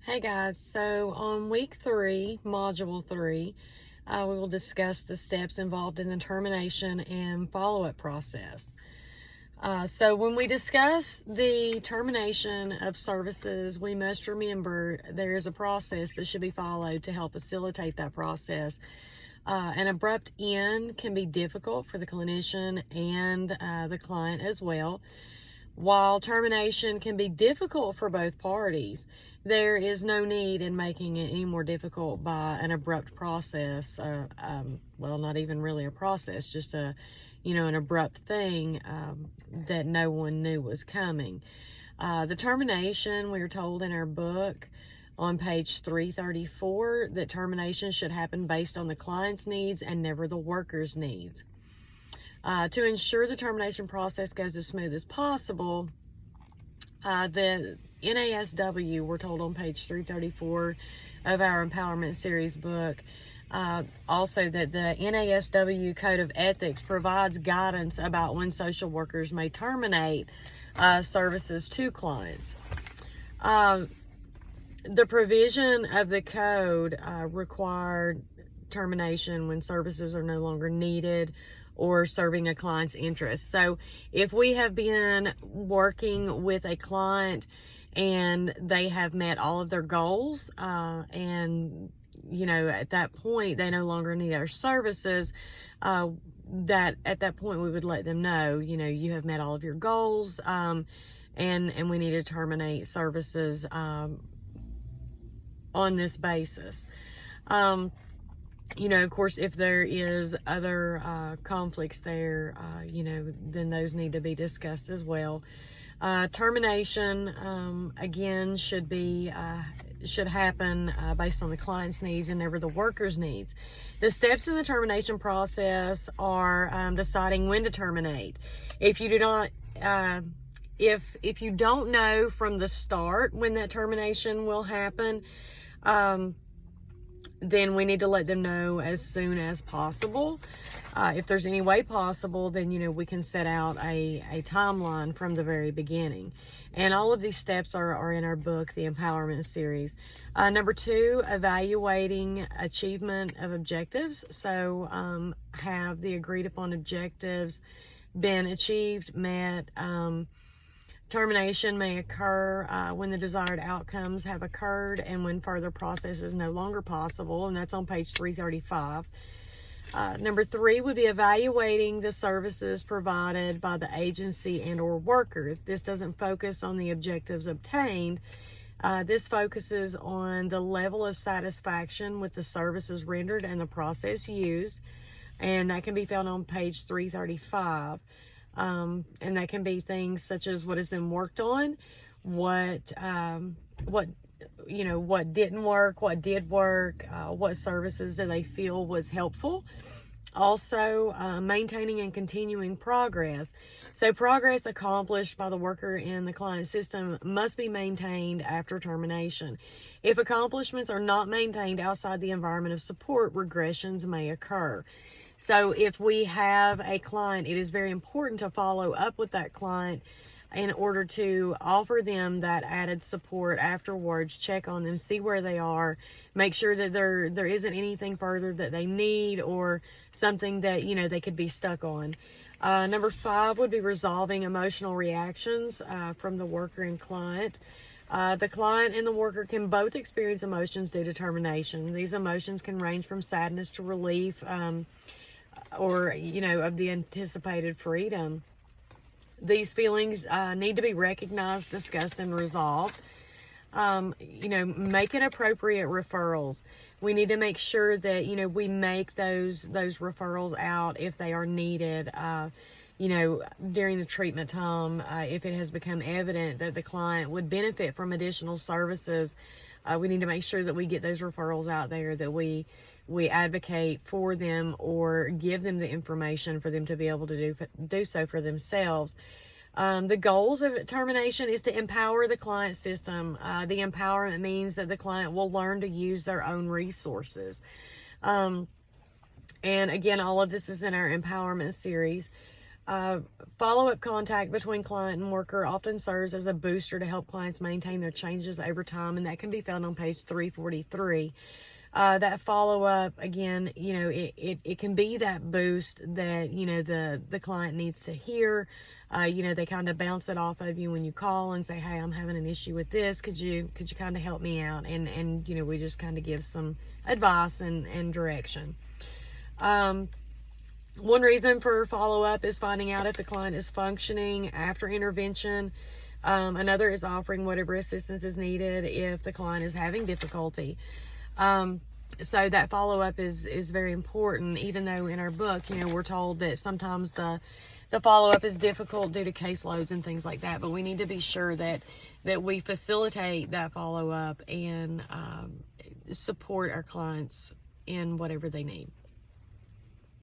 Hey guys, so on week 3, module 3, we will discuss the steps involved in the termination and follow-up process. So when we discuss the termination of services, we must remember there is a process that should be followed to help facilitate that process. An abrupt end can be difficult for the clinician and the client as well. While termination can be difficult for both parties, there is no need in making it any more difficult by an abrupt process. Well, not even really a process, just an abrupt thing that no one knew was coming. The termination, we are told in our book on page 334 that termination should happen based on the client's needs and never the worker's needs. To ensure the termination process goes as smooth as possible, the NASW, we're told on page 334 of our Empowerment Series book, also that the NASW Code of Ethics provides guidance about when social workers may terminate services to clients. The provision of the code required termination when services are no longer needed or serving a client's interest. So if we have been working with a client and they have met all of their goals, and at that point they no longer need our services, that at that point we would let them know, you have met all of your goals, and we need to terminate services on this basis. Of course, if there is other conflicts there, then those need to be discussed as well. Termination, again, should happen based on the client's needs and never the worker's needs. The steps in the termination process are deciding when to terminate. If you do not, if you don't know from the start when that termination will happen, then we need to let them know as soon as possible. If there's any way possible, then, we can set out a timeline from the very beginning. And all of these steps are in our book, the Empowerment Series. Number 2, evaluating achievement of objectives. So have the agreed upon objectives been achieved, met? Termination may occur when the desired outcomes have occurred and when further process is no longer possible, and that's on page 335. Number 3 would be evaluating the services provided by the agency and or worker. This doesn't focus on the objectives obtained. This focuses on the level of satisfaction with the services rendered and the process used, and that can be found on page 335. And that can be things such as what has been worked on, what didn't work, what did work, what services do they feel was helpful. Also, maintaining and continuing progress. So progress accomplished by the worker in the client system must be maintained after termination. If accomplishments are not maintained outside the environment of support, regressions may occur. So if we have a client, it is very important to follow up with that client in order to offer them that added support afterwards, check on them, see where they are, make sure that there isn't anything further that they need or something that, they could be stuck on. Number 5 would be resolving emotional reactions from the worker and client. The client and the worker can both experience emotions due to termination. These emotions can range from sadness to relief, or of the anticipated freedom. These feelings need to be recognized, discussed, and resolved. Making appropriate referrals. We need to make sure that we make those referrals out if they are needed. During the treatment time, if it has become evident that the client would benefit from additional services, we need to make sure that we get those referrals out there, that we advocate for them or give them the information for them to be able to do so for themselves. The goals of termination is to empower the client system. The empowerment means that the client will learn to use their own resources. And again, all of this is in our Empowerment Series. Follow-up contact between client and worker often serves as a booster to help clients maintain their changes over time, and that can be found on page 343. That follow-up, again, you know, it can be that boost that, you know, the client needs to hear. You know, they kind of bounce it off of you when you call and say, hey, I'm having an issue with this. Could you kind of help me out? And, you know, we just kind of give some advice and direction. One reason for follow-up is finding out if the client is functioning after intervention. Another is offering whatever assistance is needed if the client is having difficulty. So that follow-up is very important, even though in our book, you know, we're told that sometimes the follow-up is difficult due to caseloads and things like that, but we need to be sure that we facilitate that follow-up and support our clients in whatever they need.